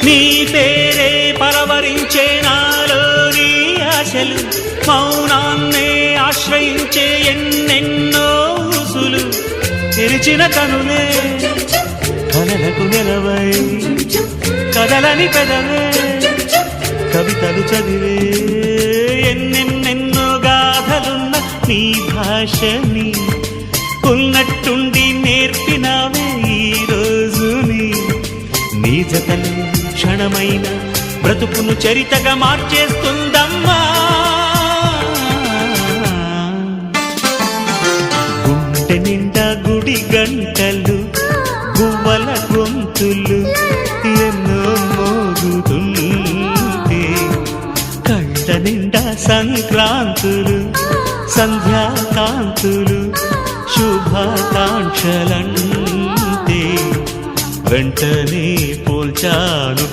నీ పేరే పలవరించే నాలోని ఆశలు, మౌనాన్నే ఆశ్రయించే ఎన్నెన్నో ఊసులు. తెరిచిన కనులే కలలకు నిలవై, కదలని పెదవే కవితలు చదివే. ఎన్నెన్నెన్నో గాథలున్న నీ భాషని ఉన్నట్టుండి నేర్పినావే ఈ రోజుని. నీ జతలు క్షణమైన బ్రతుకును చరితగా మార్చేస్తుందమ్మా. గుండె నిండా గుడి గంటలు, గువ్వల గొంతులు ఎన్నో మోగుతుంటే, కళ్ళ నిండా సంక్రాంతులు సంధ్యాకాంతులు శుభాకాంక్షలంటే, వెంటనే పోల్చాను